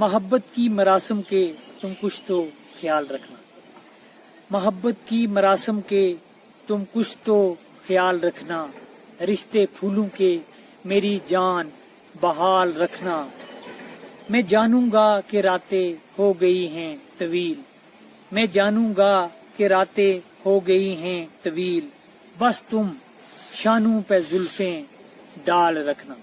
محبت کی مراسم کے تم کچھ تو خیال رکھنا، محبت کی مراسم کے تم کچھ تو خیال رکھنا، رشتے پھولوں کے میری جان بحال رکھنا، میں جانوں گا کہ راتیں ہو گئی ہیں طویل، میں جانوں گا کہ راتیں ہو گئی ہیں طویل، بس تم شانوں پہ زلفیں ڈال رکھنا۔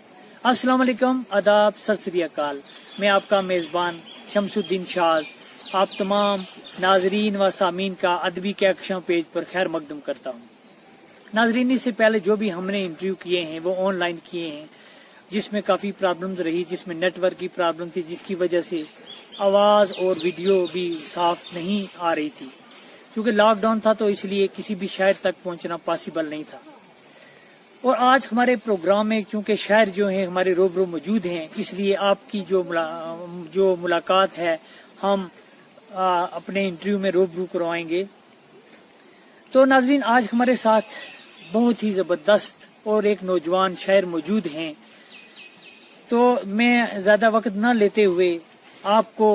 السلام علیکم، آداب، ست سری اکال۔ میں آپ کا میزبان شمس الدین شاز آپ تمام ناظرین و سامعین کا ادبی کہکشاں پیج پر خیر مقدم کرتا ہوں۔ ناظرین، اس سے پہلے جو بھی ہم نے انٹرویو کیے ہیں وہ آن لائن کیے ہیں، جس میں کافی پرابلمز رہی، جس میں نیٹ ورک کی پرابلم تھی، جس کی وجہ سے آواز اور ویڈیو بھی صاف نہیں آ رہی تھی۔ کیونکہ لاک ڈاؤن تھا تو اس لیے کسی بھی شہر تک پہنچنا پاسبل نہیں تھا۔ اور آج ہمارے پروگرام میں چونکہ شاعر جو ہیں ہمارے روبرو موجود ہیں، اس لیے آپ کی جو ملاقات ہے ہم اپنے انٹرویو میں روبرو کروائیں گے۔ تو ناظرین، آج ہمارے ساتھ بہت ہی زبردست اور ایک نوجوان شاعر موجود ہیں، تو میں زیادہ وقت نہ لیتے ہوئے آپ کو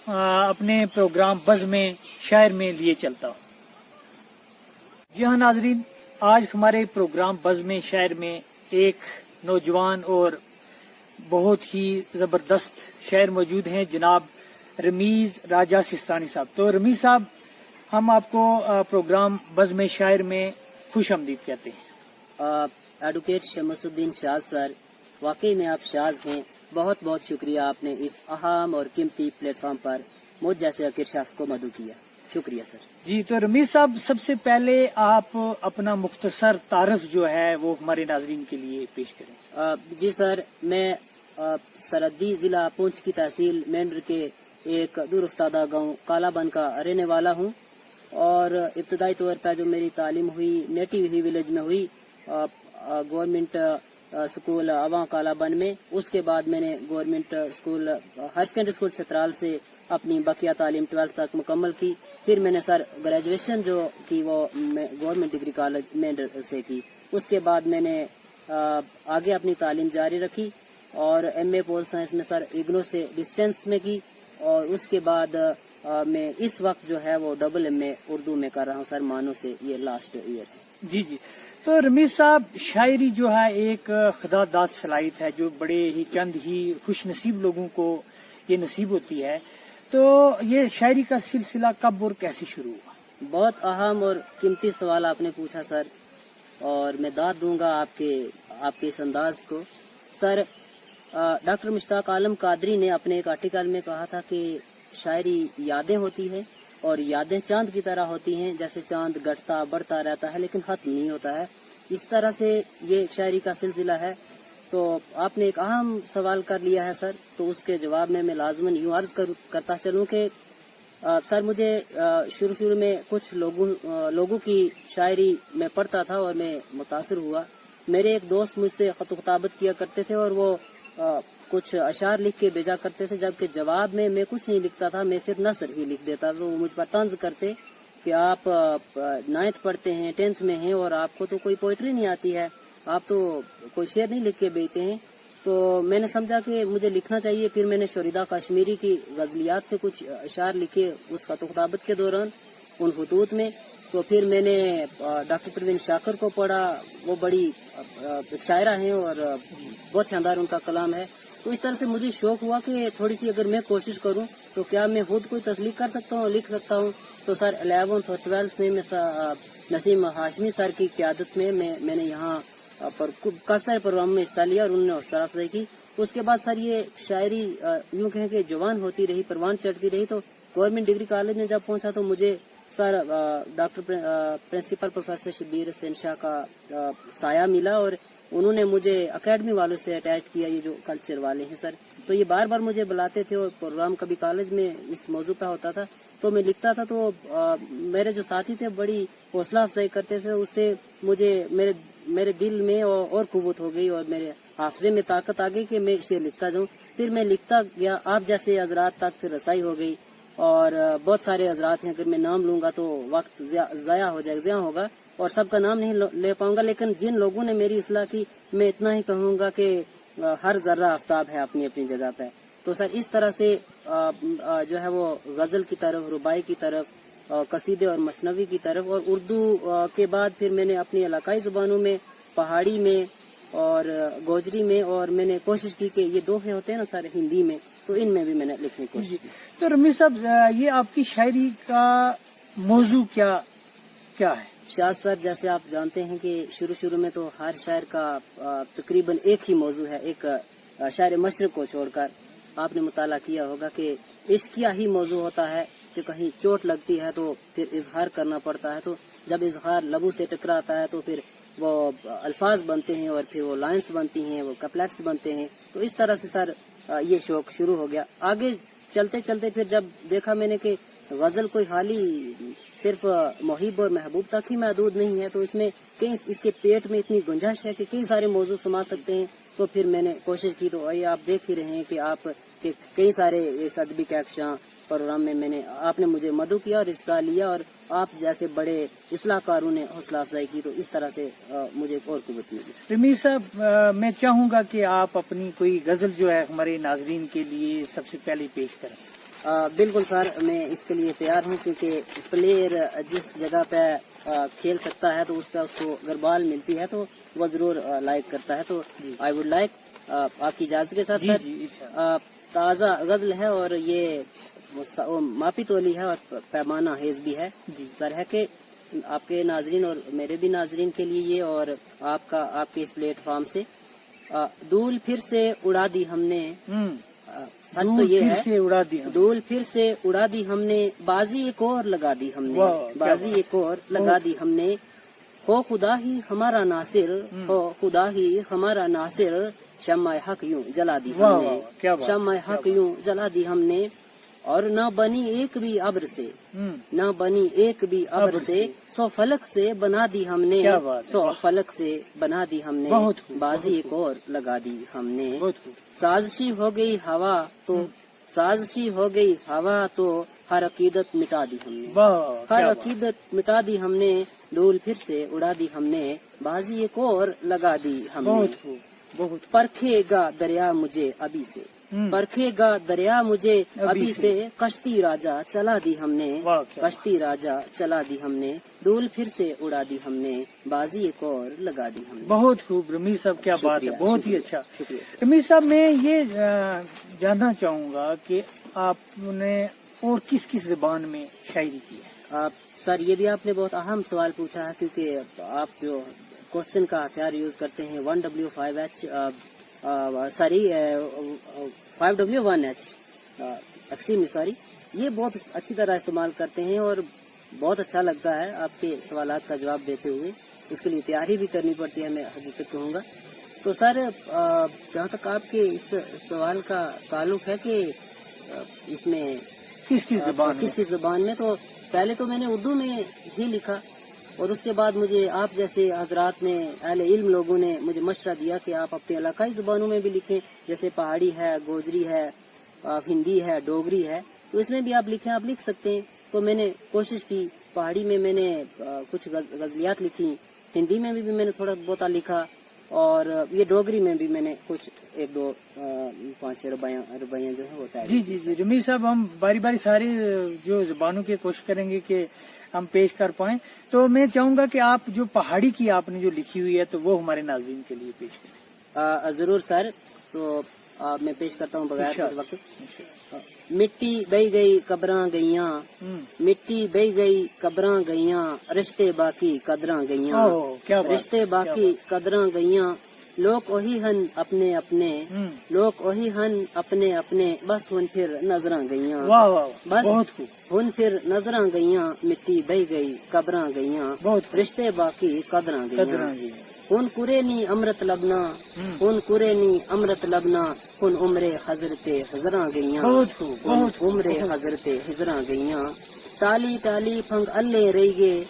اپنے پروگرام بزم شاعر میں لیے چلتا ہوں۔ جی ہاں ناظرین، آج ہمارے پروگرام بزم شاعر میں ایک نوجوان اور بہت ہی زبردست شاعر موجود ہیں، جناب رمیز راجہ سستانی صاحب۔ تو رمیز صاحب، ہم آپ کو پروگرام بزم شاعر میں خوش آمدید کہتے ہیں۔ ایڈوکیٹ شمس الدین شاز سر، واقعی میں آپ شاز ہیں، بہت بہت شکریہ، آپ نے اس اہم اور قیمتی پلیٹ فارم پر مجھ جیسے عقیر شخص کو مدعو کیا، شکریہ سر۔ جی، تو رمیز صاحب، سب سے پہلے آپ اپنا مختصر تعارف جو ہے وہ ہمارے ناظرین کے لیے پیش کریں۔ جی سر، میں سرحدی ضلع پونچھ کی تحصیل مینڈر کے ایک دور افتادہ گاؤں کالا بن کا رہنے والا ہوں، اور ابتدائی طور پر جو میری تعلیم ہوئی نیٹو ہی ولیج میں ہوئی، گورنمنٹ اسکول عواں کالا بن میں۔ اس کے بعد میں نے government school higher secondary school Chitral سے اپنی بقیہ تعلیم 12 تک مکمل کی۔ پھر میں نے سر گریجویشن جو کی وہ گورنمنٹ ڈگری کالج مینڈر سے کی۔ اس کے بعد میں نے آگے اپنی تعلیم جاری رکھی اور ایم اے پول سائنس میں سر اگنو سے ڈسٹینس میں کی، اور اس کے بعد میں اس وقت جو ہے وہ ڈبل ایم اے اردو میں کر رہا ہوں سر، مانو سے، یہ لاسٹ ایئر ہے۔ جی جی، تو رمیز صاحب، شاعری جو ہے ایک خدا داد صلاحیت ہے جو بڑے ہی چند ہی خوش نصیب لوگوں کو یہ نصیب ہوتی ہے۔ تو یہ شاعری کا سلسلہ کب اور کیسے شروع ہوا؟ بہت اہم اور قیمتی سوال آپ نے پوچھا سر، اور میں داد دوں گا آپ کے اس انداز کو۔ سر، ڈاکٹر مشتاق عالم قادری نے اپنے ایک آرٹیکل میں کہا تھا کہ شاعری یادیں ہوتی ہے، اور یادیں چاند کی طرح ہوتی ہیں، جیسے چاند گھٹتا بڑھتا رہتا ہے لیکن ختم نہیں ہوتا ہے، اس طرح سے یہ شاعری کا سلسلہ ہے۔ تو آپ نے ایک اہم سوال کر لیا ہے سر، تو اس کے جواب میں لازماً یوں عرض کرتا چلوں کہ سر، مجھے شروع میں کچھ لوگوں کی شاعری میں پڑھتا تھا اور میں متاثر ہوا۔ میرے ایک دوست مجھ سے خط و خطابت کیا کرتے تھے، اور وہ کچھ اشعار لکھ کے بھیجا کرتے تھے، جبکہ جواب میں کچھ نہیں لکھتا تھا، میں صرف نثر ہی لکھ دیتا تھا۔ تو وہ مجھ پر طنز کرتے کہ آپ 9th پڑھتے ہیں، 10th میں ہیں، اور آپ کو تو کوئی پوئٹری نہیں آتی ہے، آپ تو کوئی شعر نہیں لکھ کے بھیجتے ہیں۔ تو میں نے سمجھا کہ مجھے لکھنا چاہیے، پھر میں نے شوریدہ کشمیری کی غزلیات سے کچھ اشعار لکھے اس خط و خطابت کے دوران ان خطوط میں۔ تو پھر میں نے ڈاکٹر پروین شاکر کو پڑھا، وہ بڑی ایک شاعرہ ہیں اور بہت شاندار ان کا کلام ہے۔ تو اس طرح سے مجھے شوق ہوا کہ تھوڑی سی اگر میں کوشش کروں تو کیا میں خود کوئی تخلیق کر سکتا ہوں، لکھ سکتا ہوں۔ تو سر 11th اور 12th میں نسیم ہاشمی سر کی قیادت میں میں نے یہاں پر کافی سارے پروگرام میں حصہ لیا اور انہوں نے حوصلہ افزائی کی۔ اس کے بعد سر یہ شاعری یوں کہیں کہ جوان ہوتی رہی، پروان چڑھتی رہی۔ تو گورنمنٹ ڈگری کالج میں جب پہنچا تو مجھے sir doctor principal professor Shabbir Hussain Shah کا سایہ ملا، اور انہوں نے مجھے اکیڈمی والوں سے اٹیچ کیا، یہ جو کلچر والے ہیں سر۔ تو یہ بار بار مجھے بلاتے تھے، اور پروگرام کبھی کالج میں اس موضوع پہ ہوتا تھا تو میں لکھتا تھا۔ تو میرے جو ساتھی تھے بڑی حوصلہ افزائی کرتے تھے، اس سے مجھے میرے دل میں اور قوت ہو گئی، اور میرے حافظے میں طاقت آ گئی کہ میں اسے لکھتا جاؤں۔ پھر میں لکھتا گیا، آپ جیسے حضرات تک پھر رسائی ہو گئی، اور بہت سارے حضرات ہیں، اگر میں نام لوں گا تو وقت ضائع ہوگا اور سب کا نام نہیں لے پاؤں گا، لیکن جن لوگوں نے میری اصلاح کی میں اتنا ہی کہوں گا کہ ہر ذرہ آفتاب ہے اپنی اپنی جگہ پہ۔ تو سر اس طرح سے جو ہے وہ غزل کی طرف، ربائی کی طرف، قصیدے اور مثنوی کی طرف، اور اردو کے بعد پھر میں نے اپنی علاقائی زبانوں میں، پہاڑی میں اور گوجری میں، اور میں نے کوشش کی کہ یہ دوہے ہوتے ہیں نا سارے ہندی میں، تو ان میں بھی میں نے لکھنے کی کوشش کی. تو رمی صاحب یہ آپ کی شاعری کا موضوع کیا ہے؟ شاید سر جیسے آپ جانتے ہیں کہ شروع میں تو ہر شاعر کا تقریباً ایک ہی موضوع ہے، ایک شاعر مشرق کو چھوڑ کر آپ نے مطالعہ کیا ہوگا کہ عشقیہ ہی موضوع ہوتا ہے کہ کہیں چوٹ لگتی ہے تو پھر اظہار کرنا پڑتا ہے، تو جب اظہار لبوں سے ٹکراتا ہے تو پھر وہ الفاظ بنتے ہیں اور پھر وہ لائنز بنتی ہیں، وہ کپلیٹس بنتے ہیں. تو اس طرح سے سر یہ شوق شروع ہو گیا. آگے چلتے چلتے پھر جب دیکھا میں نے کہ غزل کوئی خالی صرف محب اور محبوب تک ہی محدود نہیں ہے، تو اس میں کئی، اس کے پیٹ میں اتنی گنجائش ہے کہ کئی سارے موضوع سما سکتے ہیں. تو پھر میں نے کوشش کی، تو آئیے آپ دیکھ ہی رہے ہیں کہ آپ کے کئی سارے اس ادبی کہکشاں پروگرام میں آپ نے مجھے مدعو کیا اور حصہ لیا، اور آپ جیسے بڑے اصلاح کاروں نے حوصلہ افزائی کی، تو اس طرح سے مجھے ایک اور قوت ملی. رمی صاحب میں چاہوں گا کہ آپ اپنی کوئی غزل جو ہے ہمارے ناظرین کے لیے سب سے پہلے پیش کریں. بالکل سر، میں اس کے لیے تیار ہوں، کیونکہ پلیئر جس جگہ پہ کھیل سکتا ہے تو اس پہ اس کو اگر بال ملتی ہے تو وہ ضرور لائک کرتا ہے. تو آئی ووڈ لائک آپ کی اجازت کے ساتھ سر تازہ غزل ہے، اور یہ ماپی تولی ہے اور پیمانہ حیض بھی ہے. سر ہے کہ آپ کے ناظرین اور میرے بھی ناظرین کے لیے یہ، اور آپ کے اس پلیٹ فارم سے دول پھر سے اڑا دی ہم نے. سچ تو یہ ہے، دول پھر سے اڑا دی ہم نے، بازی ایک اور لگا دی ہم نے، بازی ایک اور لگا دی ہم نے. ہو خدا ہی ہمارا ناصر، ہو خدا ہی ہمارا ناصر، شمع حق یوں جلا دی ہم نے، شمع حق یوں جلا دی ہم نے. اور نہ بنی ایک بھی ابر سے، نہ بنی ایک بھی ابر سے، 100 فلک سے بنا دی ہم نے، 100 فلک سے بنا دی ہم نے، بازی ایک اور لگا دی ہم نے. سازشی ہو گئی ہوا تو، سازشی ہو گئی ہوا تو، ہر عقیدت مٹا دی ہم نے، ہر عقیدت مٹا دی ہم نے، دول پھر سے اڑا دی ہم نے، بازی ایک اور لگا دی ہم نے. پرکھے گا دریا مجھے ابھی سے، پرکھے گا دریا مجھے ابھی سے، کشتی راجہ چلا دی ہم نے، کشتی راجہ چلا دی ہم نے، دول پھر سے اڑا دی ہم نے، بازی ایک اور لگا دی ہم نے. بہت خوب رمی صاحب، کیا بات ہے، بہت ہی اچھا. رمی صاحب میں یہ جاننا چاہوں گا کہ آپ نے اور کس کس زبان میں شاعری کی ہے؟ سر یہ بھی آپ نے بہت اہم سوال پوچھا ہے، کیونکہ آپ جو کوشچن کا ہتھیار یوز کرتے ہیں 1W5H sorry 5W1H extremely sorry, یہ بہت اچھی طرح استعمال کرتے ہیں اور بہت اچھا لگتا ہے آپ کے سوالات کا جواب دیتے ہوئے. اس کے لیے تیاری بھی کرنی پڑتی ہے، میں حقیقت کہوں گا. تو سر جہاں تک آپ کے اس سوال کا تعلق ہے کہ اس میں کس کس زبان میں، تو پہلے تو میں نے اردو میں ہی لکھا، اور اس کے بعد مجھے آپ جیسے حضرات نے، اہل علم لوگوں نے مجھے مشورہ دیا کہ آپ اپنے علاقائی زبانوں میں بھی لکھیں، جیسے پہاڑی ہے، گوجری ہے، ہندی ہے، ڈوگری ہے، تو اس میں بھی آپ لکھیں، آپ لکھ سکتے ہیں. تو میں نے کوشش کی، پہاڑی میں نے کچھ غزلیات لکھی، ہندی میں بھی میں نے تھوڑا بہت لکھا، اور یہ ڈوگری میں بھی میں نے کچھ 1-2 5 رباعیاں جو ہے وہ تیار. جی رمی صاحب، ہم باری باری ساری جو زبانوں کی کوشش کریں گے کہ ہم پیش کر پائیں. تو میں چاہوں گا کہ آپ جو پہاڑی کی آپ نے جو لکھی ہوئی ہے تو وہ ہمارے ناظرین کے لیے پیش کریں. ضرور سر، تو میں پیش کرتا ہوں بغیر اس وقت. مٹی بہی گئی قبراں گئیاں، مٹی بہی گئی قبراں گئیاں، رشتے باقی قدراں گئیاں، رشتے باقی قدراں گئیاں، لوگ وہی ہن اپنے اپنے، لوگ وہی ہن اپنے اپنے، بس ہن پھر نظراں گئیاں، بس ہن پھر نظراں گئیاں، مٹی بہی گئی قبراں گئیاں، رشتے باقی قدراں گئیاں. ہن کرے نی امرت لبنا، ہن کرے نی امرت لبنا، ہن عمرے حضرت حضراں گئیاں، ہن عمرے حضرت حضراں گئیاں. ٹالی ٹالی پھنگ اللہ رہی گے،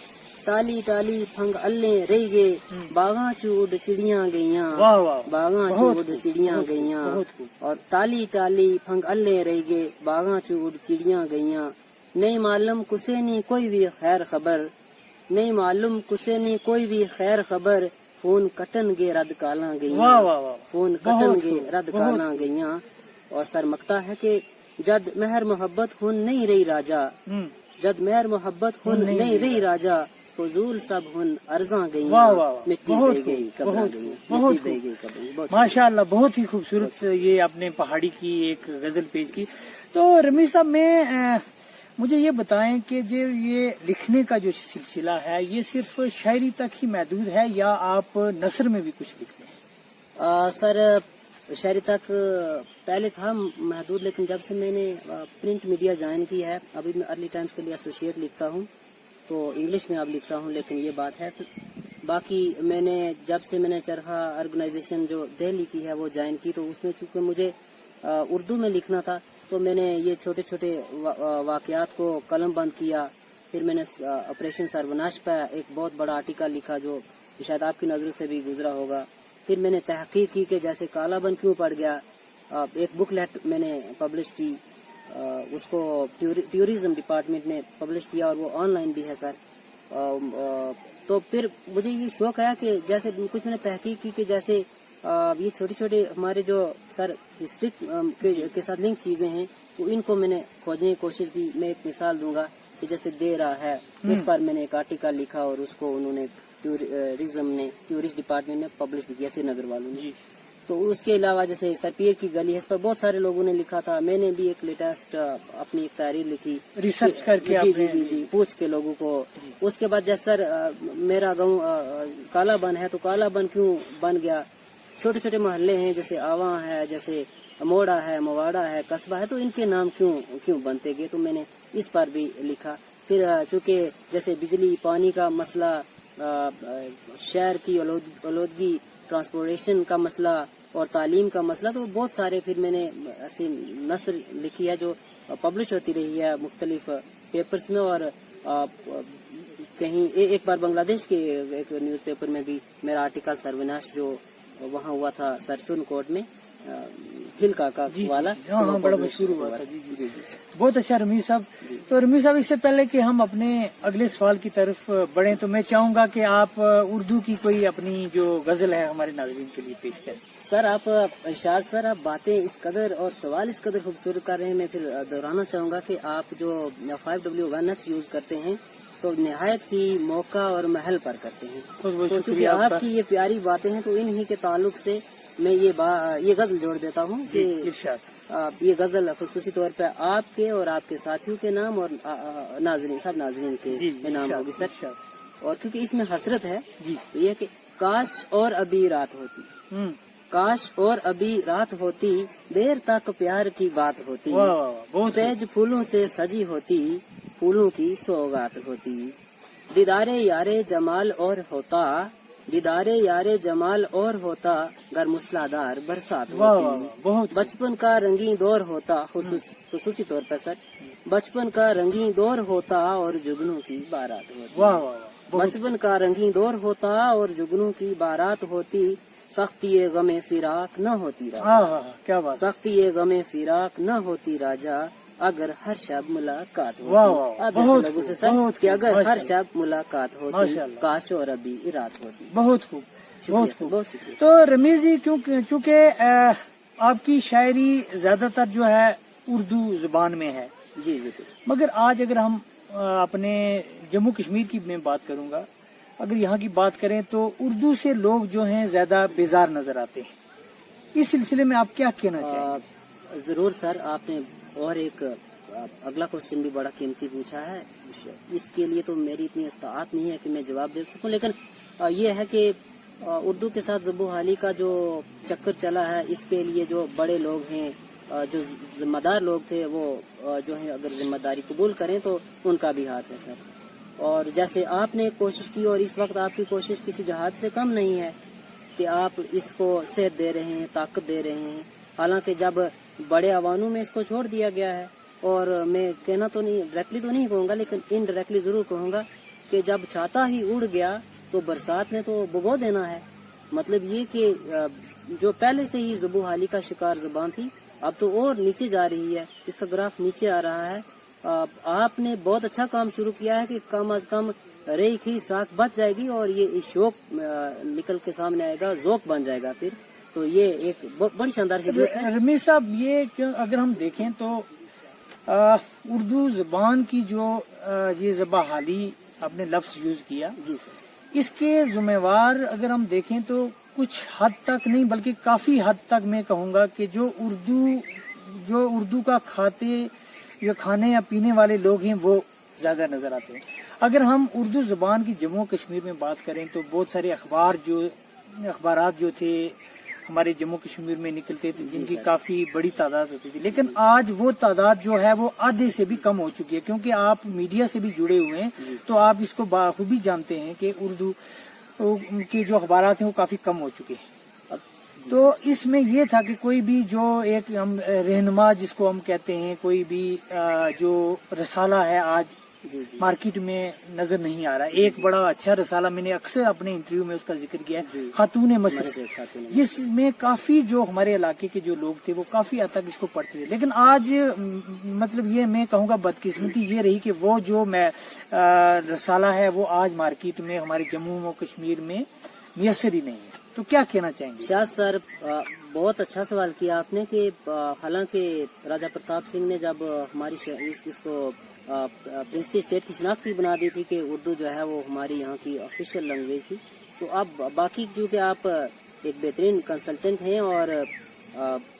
ٹالی ٹالی پھنگ اللہ رہی گے، باغاں چوڑ چڑیاں گئیاں، باغاں چوڑ چڑیاں گئیاں. اور ٹالی ٹالی پھنگ اللہ رہی گے، باغاں چوڑ چڑیاں گئیاں. نہیں معلوم کسے نی کوئی بھی خیر خبر، نہیں معلوم کسے نی کوئی بھی خیر خبر، فون کٹن گے رد کالاں گئیاں، فون کٹن گے رد کالاں گئیاں. और सर मकता है कि जद मेहर मोहब्बत हुन नहीं रही राजा, जद मेहर मोहब्बत हुन नहीं रही राजा, फजूल सब हुन अर्जा गई, वाह वाह, मिट्टी बहुत बह गई, खूब, कब्रां बहुत गई, खूब, बहुत मिट्टी बह खूब। गई, कब्रां। बहुत माशाअल्लाह, बहुत ही खूबसूरत ये आपने पहाड़ी की एक गजल पेश की। तो रमीज साहब, मुझे ये बताएं कि जो ये लिखने का जो सिलसिला है, ये सिर्फ शायरी तक ही महदूद है या आप नसर में भी कुछ लिखते हैं? सर शायरी तक पहले था महदूद, लेकिन जब से मैंने प्रिंट मीडिया ज्वाइन की है, अभी मैं अर्ली टाइम्स के लिए एसोसिएट लिखता हूँ, तो इंग्लिश में अब लिखता हूँ, लेकिन ये बात है। बाकी जब से मैंने चरखा ऑर्गेनाइजेशन जो दिल्ली की है वो ज्वाइन की, तो उसमें चूंकि मुझे उर्दू में लिखना था, तो मैंने ये छोटे छोटे वाकयात को कलम बंद किया। फिर मैंने ऑपरेशन सर्वनाश पर एक बहुत बड़ा आर्टिकल लिखा जो शायद आपकी नज़रों से भी गुजरा होगा। फिर मैंने तहकीक की कि जैसे कालाबन क्यों पड़ गया, एक बुकलेट मैंने पब्लिश की, उसको टूरिज्म डिपार्टमेंट ने पब्लिश किया और वो ऑनलाइन भी है सर। तो फिर मुझे ये शौक आया कि जैसे कुछ मैंने तहकीक की कि जैसे ये छोटे छोटे हमारे जो सर हिस्ट्री के साथ लिंक चीजें हैं, तो इनको मैंने खोजने की कोशिश की। मैं एक मिसाल दूंगा कि जैसे देरा है, उस पर मैंने एक आर्टिकल लिखा और उसको उन्होंने टूरिस्ट डिपार्टमेंट ने पब्लिश भी किया, श्रीनगर वालों ने। तो उसके अलावा जैसे सरपीर की गली है, इस पर बहुत सारे लोगों ने लिखा था। मैंने भी एक लेटेस्ट अपनी एक तहरीर लिखी, रिसर्च करके जी पूछ के लोगों को। उसके बाद जैसे सर मेरा गाँव कालाबन है, तो कालाबन क्यों बन गया, छोटे छोटे मोहल्ले हैं जैसे आवा है, जैसे मोड़ा है, मवाड़ा है, कस्बा है, तो इनके नाम क्यों बनते गए, तो मैंने इस पर भी लिखा। फिर चूंकि जैसे बिजली पानी का मसला, शहर की आलूदगी, ट्रांसपोर्टेशन का मसला और तालीम का मसला, तो बहुत सारे फिर मैंने ऐसी नस्र लिखी है जो पब्लिश होती रही है मुख्तलिफ पेपर्स में। और कहीं एक बार बांग्लादेश के एक न्यूज़ पेपर में भी मेरा आर्टिकल सर्वनाश जो वहाँ हुआ था सरसुन कोट में, हिल काका वाला, हाँ, बड़ा मशहूर हुआ था। जी। बहुत अच्छा रमीज साहब। तो रमीज साहब, इससे पहले कि हम अपने अगले सवाल की तरफ बढ़ें, तो मैं चाहूंगा कि आप उर्दू की कोई अपनी जो गजल है हमारे नाज़रीन के लिए पेश करें। सर आप इरशाद सर, आप बातें इस कदर और सवाल इस कदर खूबसूरत कर रहे हैं, मैं फिर दोहराना चाहूंगा कि आप जो 5W1H यूज करते हैं तो निहायत ही मौका और महल पर करते हैं। तो चूंकि आपकी ये प्यारी बातें हैं, तो इन्हीं के ताल्लुक से मैं ये गजल जोड़ देता हूँ कि ये गजल खुसूसी तौर पे आपके और आपके साथियों के नाम और नाजरीन सब नाजरीन के नाम होगी सर। और क्योंकि इसमें हसरत है, तो ये कि काश और अभी रात होती, काश और अभी रात होती, देर तक प्यार की बात होती, सहज फूलों से सजी होती, फूलों की सौगात होती, दीदारे यारे जमाल और होता, दीदारे यारे जमाल और होता, गर मूसलाधार बरसात होती, बचपन का रंगीन दौर होता, खुसूसी तौर पर सर, बचपन का रंगीन दौर होता और जुगनू की बारात होती, बचपन का रंगीन दौर होता और जुगनू की बारात होती, सख्ती ये गमे फिराक न होती राजा, क्या बात, सख्ती ये गमे फिराक न होती राजा, अगर हर शब मुलाकात होती। आप जैसे लोगों से सर कि अगर हर शब मुलाकात होती, काश और अभी रात होती। बहुत खूब, बहुत खूब। बहुत शुक्रिया। तो रमीज जी, चूंकि आपकी शायरी ज्यादातर जो है उर्दू जुबान में है, जी, मगर आज अगर हम अपने जम्मू कश्मीर की मैं बात करूंगा, अगर यहाँ की बात करें तो उर्दू से लोग जो हैं ज्यादा बेजार नजर आते हैं। इस सिलसिले में आप क्या कहना चाहेंगे? जरूर सर, आपने और एक अगला क्वेश्चन भी बड़ा कीमती पूछा है। इसके लिए तो मेरी इतनी इस्तात नहीं है कि मैं जवाब दे सकूं, लेकिन ये है कि उर्दू के साथ ज़ुबानी का जो चक्कर चला है, इसके लिए जो बड़े लोग हैं, जो जिम्मेदार लोग थे, वो जो है अगर जिम्मेदारी कबूल करें तो उनका भी हाथ है सर। और जैसे आपने कोशिश की और इस वक्त आपकी कोशिश किसी जहाद से कम नहीं है कि आप इसको सेहत दे रहे हैं, ताकत दे रहे हैं। हालांकि जब बड़े अवानों में इसको छोड़ दिया गया है, और मैं कहना तो नहीं, डायरेक्टली तो नहीं कहूँगा, लेकिन इनडायरेक्टली जरूर कहूँगा कि जब छाता ही उड़ गया तो बरसात ने तो भगो देना है। मतलब ये कि जो पहले से ही ज़ुबू हाली का शिकार ज़बान थी, अब तो और नीचे जा रही है, इसका ग्राफ नीचे आ रहा है। आपने बहुत अच्छा काम शुरू किया है कि कम अज कम रेई की साख बच जाएगी और ये शौक निकल के सामने आएगा, ज़ौक बन जाएगा फिर। तो ये एक बड़ी शानदार खिदमत है। रमीज साहब, ये अगर हम देखें तो उर्दू ज़बान की जो ये ज़बाहाली आपने लफ्ज़ यूज़ किया, जी सर, इसके ज़िम्मेवार अगर हम देखें तो कुछ हद तक नहीं बल्कि काफ़ी हद तक मैं कहूँगा कि जो उर्दू का खाने या पीने वाले लोग हैं वो ज़्यादा नज़र आते हैं। अगर हम उर्दू ज़बान की जम्मू कश्मीर में बात करें तो बहुत सारे अखबारात जो थे हमारे जम्मू कश्मीर में निकलते थे, जिनकी काफी बड़ी तादाद होती थी, लेकिन आज वो तादाद जो है वो आधे से भी कम हो चुकी है। क्योंकि आप मीडिया से भी जुड़े हुए हैं तो आप इसको बाखूबी जानते हैं कि उर्दू के जो अखबारात हैं वो काफी कम हो चुके हैं। तो इसमें ये था कि कोई भी जो एक हम रहनुमा जिसको हम कहते हैं, कोई भी जो रसाला है आज मार्केट में नजर नहीं आ रहा। एक बड़ा अच्छा रसाला मैंने अक्सर अपने इंटरव्यू में उसका जिक्र किया है, खातून मशरिक, जिसमें काफी जो हमारे इलाके के जो लोग थे वो काफी हद तक इसको पढ़ते थे। लेकिन आज मतलब ये मैं कहूँगा बदकिस्मती ये रही कि वो जो रसाला है वो आज मार्केट में हमारे जम्मू कश्मीर में मुयसर ही नहीं है। तो क्या कहना चाहेंगे? शाह सर, बहुत अच्छा सवाल किया आपने कि हालांकि राजा प्रताप सिंह ने जब हमारी इसको प्रिंसली स्टेट की शनाख्ती बना दी थी कि उर्दू जो है वो हमारी यहाँ की ऑफिशियल लैंग्वेज थी, तो अब बाकी चूँकि आप एक बेहतरीन कंसल्टेंट हैं और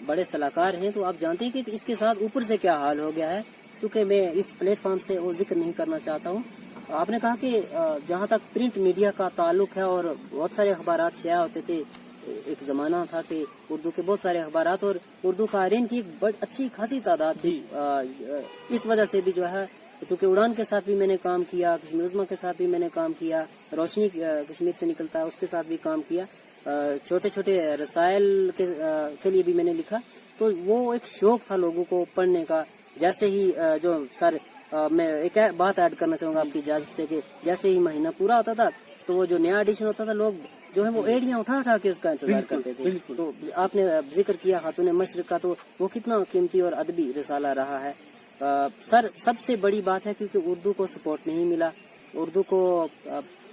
बड़े सलाहकार हैं, तो आप जानते हैं कि इसके साथ ऊपर से क्या हाल हो गया है। चूँकि मैं इस प्लेटफॉर्म से वो जिक्र नहीं करना चाहता हूँ। आपने कहा कि जहाँ तक प्रिंट मीडिया का ताल्लुक है और बहुत सारे अखबारात शाया होते थे, एक जमाना था कि उर्दू के बहुत सारे अखबारात और उर्दू कारीन की एक बड़ी अच्छी खासी तादाद थी। इस वजह से भी जो है, चूँकि उड़ान के साथ भी मैंने काम किया, कश्मीर उज़्मा के साथ भी मैंने काम किया, रोशनी कश्मीर से निकलता है उसके साथ भी काम किया, छोटे छोटे रसायल के लिए भी मैंने लिखा। तो वो एक शौक था लोगों को पढ़ने का। जैसे ही जो सर मैं एक बात ऐड करना चाहूंगा आपकी इजाजत से कि जैसे ही महीना पूरा होता था तो वो जो नया एडिशन होता था, लोग जो है वो एड़ियां उठा उठा के उसका इंतजार करते थे। तो आपने जिक्र किया खातून मशरिक का, तो वो कितना कीमती और अदबी रिसाला रहा है। सर, सबसे बड़ी बात है क्योंकि उर्दू को सपोर्ट नहीं मिला, उर्दू को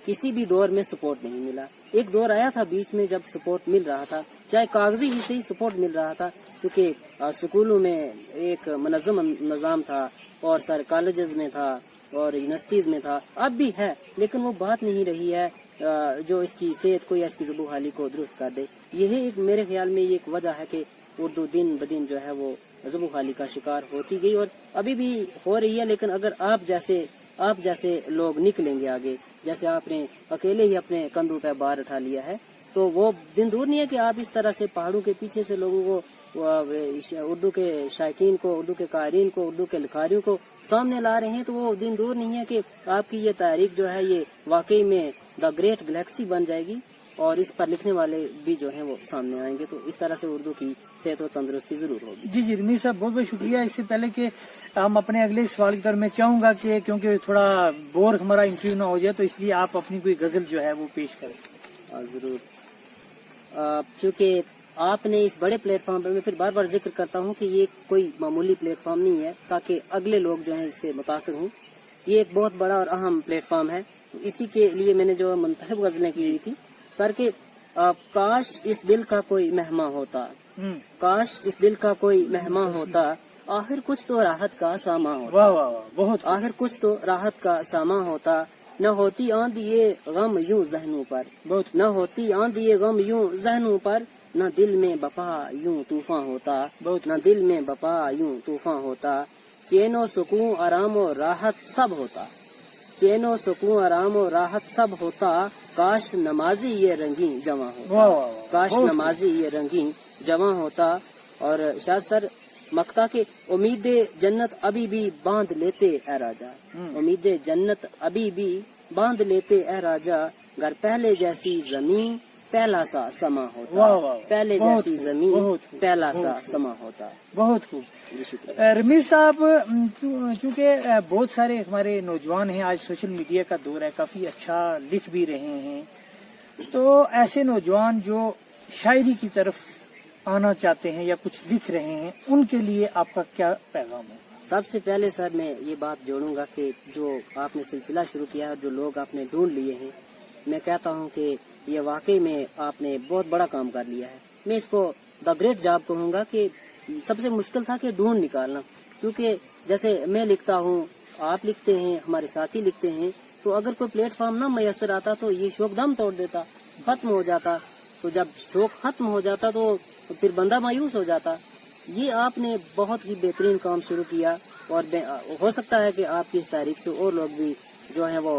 किसी भी दौर में सपोर्ट नहीं मिला। एक दौर आया था बीच में जब सपोर्ट मिल रहा था, चाहे कागजी ही से ही सपोर्ट मिल रहा था, क्योंकि स्कूलों में एक मुनज़्ज़म निज़ाम था और सर कॉलेजेस में था और यूनिवर्सिटीज में था, अब भी है, लेकिन वो बात नहीं रही है जो इसकी सेहत को या इसकी ज़ुबान को दुरुस्त कर दे। यही एक मेरे ख्याल में ये एक वजह है कि उर्दू दिन ब दिन जो है वो ज़ुबान का शिकार होती गई और अभी भी हो रही है। लेकिन अगर आप जैसे लोग निकलेंगे आगे, जैसे आपने अकेले ही अपने कंधों पे भार उठा लिया है, तो वो दिन दूर नहीं है कि आप इस तरह से पहाड़ों के पीछे से लोगों को, उर्दू के शायकीन को, उर्दू के कारीन को, उर्दू के लिखारियों को सामने ला रहे हैं। तो वो दिन दूर नहीं है कि आपकी ये तारीख जो है ये वाकई में द ग्रेट गैलेक्सी बन जाएगी और इस पर लिखने वाले भी जो हैं वो सामने आएंगे। तो इस तरह से उर्दू की सेहत और तंदुरुस्ती जरूर होगी। जी जी रमीज साहब, बहुत बहुत शुक्रिया। इससे पहले कि हम अपने अगले सवाल की तरफ, मैं चाहूंगा कि क्योंकि थोड़ा बोर हमारा इंटरव्यू ना हो जाए, तो इसलिए आप अपनी कोई गजल जो है वो पेश करें। जरूर। चूँकि आपने इस बड़े प्लेटफॉर्म पर, मैं फिर बार बार जिक्र करता हूँ कि ये कोई मामूली प्लेटफॉर्म नहीं है ताकि अगले लोग जो हैं इससे मुतासर हों। ये एक बहुत बड़ा और अहम प्लेटफॉर्म है, तो इसी के लिए मैंने जो मुंतखब गजलें की हुई थी सर के काश इस दिल का कोई मेहमान होता, काश इस दिल का कोई मेहमान होता, आखिर कुछ तो राहत का सामा होता। वाह वाह वाह, बहुत आखिर कुछ तो राहत का सामा होता, न होती आंधी ये गम यूं जहनों पर, न होती आंधी ये गम यूं जहनों पर, न दिल में बपा यूं तूफान होता, न दिल में बपा यूं तूफान होता, चैनो सुकून आराम और राहत सब होता, चैनो सुकून आराम और राहत सब होता, काश नमाजी ये रंगीन जवां होता, काश नमाजी ये रंगीन जवां होता। और शाह सर मक्ता के उम्मीदे जन्नत अभी भी बांध लेते ए राजा, उम्मीदे जन्नत अभी भी बांध लेते ए राजा, घर पहले जैसी जमीन पहला सा समा होता, पहले जैसी जमीन पहला सा समा होता। बहुत खूब। रमीज साहब, चूँकि बहुत सारे हमारे नौजवान हैं, आज सोशल मीडिया का दौर है, काफी अच्छा लिख भी रहे हैं, तो ऐसे नौजवान जो शायरी की तरफ आना चाहते हैं या कुछ लिख रहे हैं, उनके लिए आपका क्या पैगाम है? सबसे पहले सर मैं ये बात जोड़ूंगा कि जो आपने सिलसिला शुरू किया, जो लोग आपने ढूंढ लिए हैं, मैं कहता हूँ कि ये वाकई में आपने बहुत बड़ा काम कर लिया है। मैं इसको द ग्रेट जॉब कहूँगा कि सबसे मुश्किल था कि ढूंढ निकालना, क्योंकि जैसे मैं लिखता हूँ, आप लिखते हैं, हमारे साथी लिखते हैं, तो अगर कोई प्लेटफॉर्म ना मैसर आता तो ये शौक दम तोड़ देता, खत्म हो जाता। तो जब शौक खत्म हो जाता तो फिर बंदा मायूस हो जाता। ये आपने बहुत ही बेहतरीन काम शुरू किया और हो सकता है कि आपकी इस तारीख से और लोग भी जो है वो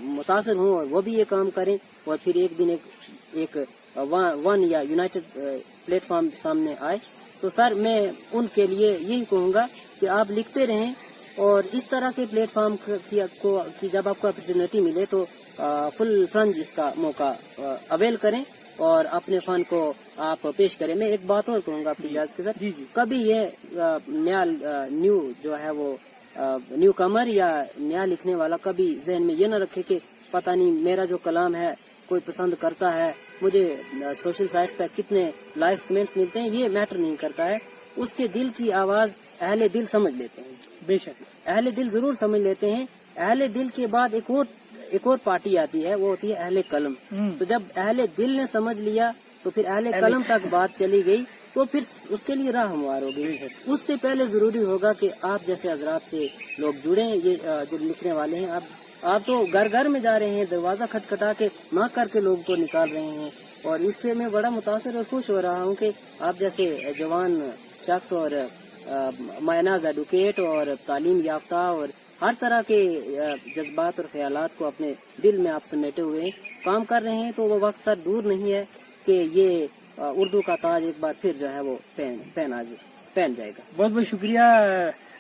मुतासर हों और वो भी ये काम करें और फिर एक दिन एक वन या यूनाइटेड प्लेटफॉर्म सामने आए। तो सर मैं उनके लिए यही कहूँगा कि आप लिखते रहें और इस तरह के प्लेटफॉर्म की जब आपको अपॉर्चुनिटी मिले तो फुल फ्रंज इसका मौका अवेल करें और अपने फन को आप पेश करें। मैं एक बात और कहूँगा आपकी इजाज़त के साथ, कभी ये नया न्यू जो है वो न्यू कमर या नया लिखने वाला कभी जहन में ये न रखे कि पता नहीं मेरा जो कलाम है कोई पसंद करता है, मुझे सोशल साइट्स पर कितने लाइक्स कमेंट्स मिलते हैं, ये मैटर नहीं करता है। उसके दिल की आवाज़ अहले दिल समझ लेते हैं, बेशक अहले दिल जरूर समझ लेते हैं। अहले दिल के बाद एक और पार्टी आती है, वो होती है अहले कलम। तो जब अहले दिल ने समझ लिया तो फिर अहले कलम तक बात चली गई तो फिर उसके लिए राह हमवार हो गई। उससे पहले जरूरी होगा कि आप जैसे हजरात से लोग जुड़े, ये जो लिखने वाले हैं, आप तो घर घर में जा रहे हैं, दरवाजा खटखटा के माँ करके लोगों को निकाल रहे हैं और इससे मैं बड़ा मुतासर और खुश हो रहा हूँ कि आप जैसे जवान शख्स और मायनाज एडवोकेट और तालीम याफ्ता और हर तरह के जज्बात और ख्यालात को अपने दिल में आप समेटे हुए काम कर रहे हैं। तो वो वक्त सर दूर नहीं है कि ये उर्दू का ताज एक बार फिर जो है वो पहन जाएगा। बहुत बहुत शुक्रिया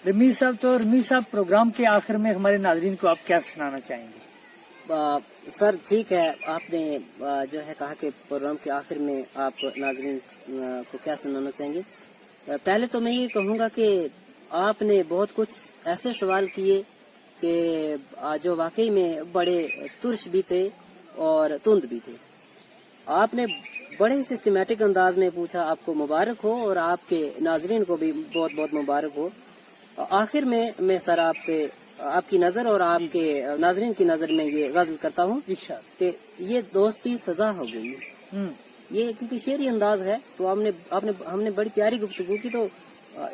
रमीज साहब। तो रमीज साहब, प्रोग्राम के आखिर में हमारे नाजरीन को आप क्या सुनाना चाहेंगे? सर ठीक है, आपने जो है कहा कि प्रोग्राम के आखिर में आप नाजरीन को क्या सुनाना चाहेंगे। पहले तो मैं ये कहूँगा कि आपने बहुत कुछ ऐसे सवाल किए कि जो वाकई में बड़े तुर्श भी थे और तुंद भी थे। आपने बड़े ही सिस्टमेटिक अंदाज में पूछा, आपको मुबारक हो और आपके नाजरीन को भी बहुत बहुत मुबारक हो। आखिर में मैं सर आपकी नज़र और आपके नाजरीन की नज़र में ये गज़ल करता हूँ कि ये दोस्ती सजा हो गई। ये क्योंकि शेरी अंदाज है तो हमने बड़ी प्यारी गुफ्तगू की, तो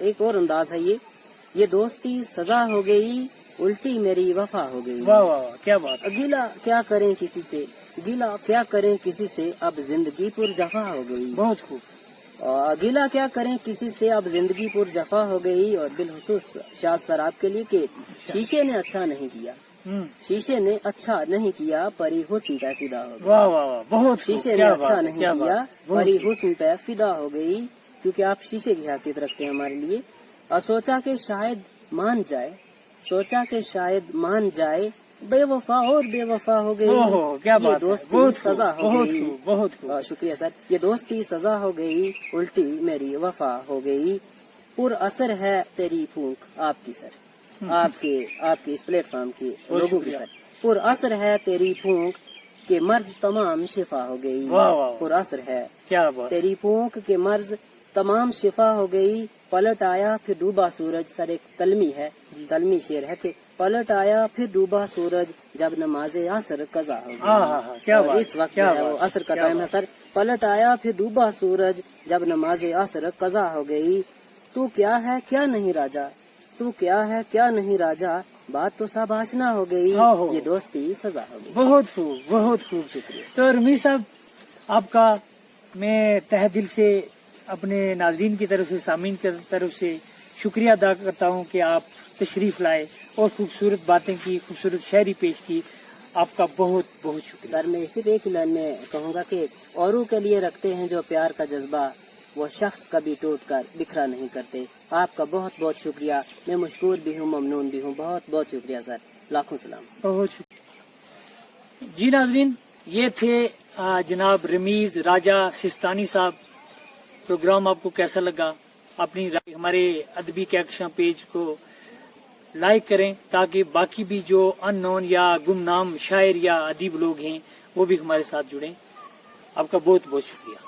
एक और अंदाज है ये दोस्ती सजा हो गई, उल्टी मेरी वफा हो गई। वाह वाह, क्या बात। गिला क्या करें किसी से, गिला क्या करें किसी से, अब जिंदगी पुरजफा हो गई। बहुत खूब। गिला क्या करें किसी से, अब जिंदगी पुरजफा हो गई। और बिलखुसूस शाद सर आपके लिए कि शीशे ने अच्छा नहीं किया, शीशे ने अच्छा नहीं किया, परी हुस्न पे फिदा हो गई। वाह वाह वाह, बहुत। शीशे ने अच्छा नहीं किया, परी हुस्न पे फिदा हो गई, क्योंकि आप शीशे की हैसियत रखते हैं हमारे लिए। और सोचा कि शायद मान जाए, सोचा कि शायद मान जाए, बेवफा और बेवफा हो गई। क्या ये दोस्ती सजा हो गई। बहुत शुक्रिया सर। ये दोस्ती सजा हो गई, उल्टी मेरी वफा हो गई, पुर असर है तेरी फूंक आपकी सर, आपके इस प्लेटफॉर्म के लोगों की सर। पुर असर है तेरी फूंक के मर्ज तमाम शिफा हो गई। पुर असर है क्या बात। तेरी फूंक के मर्ज तमाम शिफा हो गई, पलट आया फिर डूबा सूरज। सर एक तलमी शेर है कि पलट आया फिर डूबा सूरज, जब नमाजे असर कज़ा हो गई। और इस वक्त जो है वो असर का टाइम है सर। पलट आया फिर डूबा सूरज, जब नमाजे असर कज़ा हो गई। तू क्या है क्या नहीं राजा, तू क्या है क्या नहीं राजा, बात तो सब आशना हो गई, ये दोस्ती सजा हो गई। बहुत खूब, बहुत खूब, शुक्रिया। तो रमीज साहब, आपका मैं तहे दिल से अपने नाज़रीन की तरफ से, सामीन की तरफ से शुक्रिया अदा करता हूँ कि आप तशरीफ लाए और खूबसूरत बातें की, खूबसूरत शायरी पेश की। आपका बहुत बहुत शुक्रिया। सर मैं सिर्फ एक लाइन में कहूँगा कि औरों के लिए रखते हैं जो प्यार का जज्बा, वो शख्स कभी टूट कर बिखरा नहीं करते। आपका बहुत बहुत शुक्रिया। मैं मशकूर भी हूँ, ममनून भी हूँ। बहुत बहुत शुक्रिया सर, लाखों सलाम। बहुत शुक्रिया। जी नाजरीन, ये थे जनाब रमीज राजा सिस्तानी साहब। प्रोग्राम आपको कैसा लगा? अपनी राय हमारे अदबी कहकशां पेज को लाइक करें ताकि बाकी भी जो अननोन या गुमनाम शायर या अदीब लोग हैं वो भी हमारे साथ जुड़ें। आपका बहुत बहुत शुक्रिया।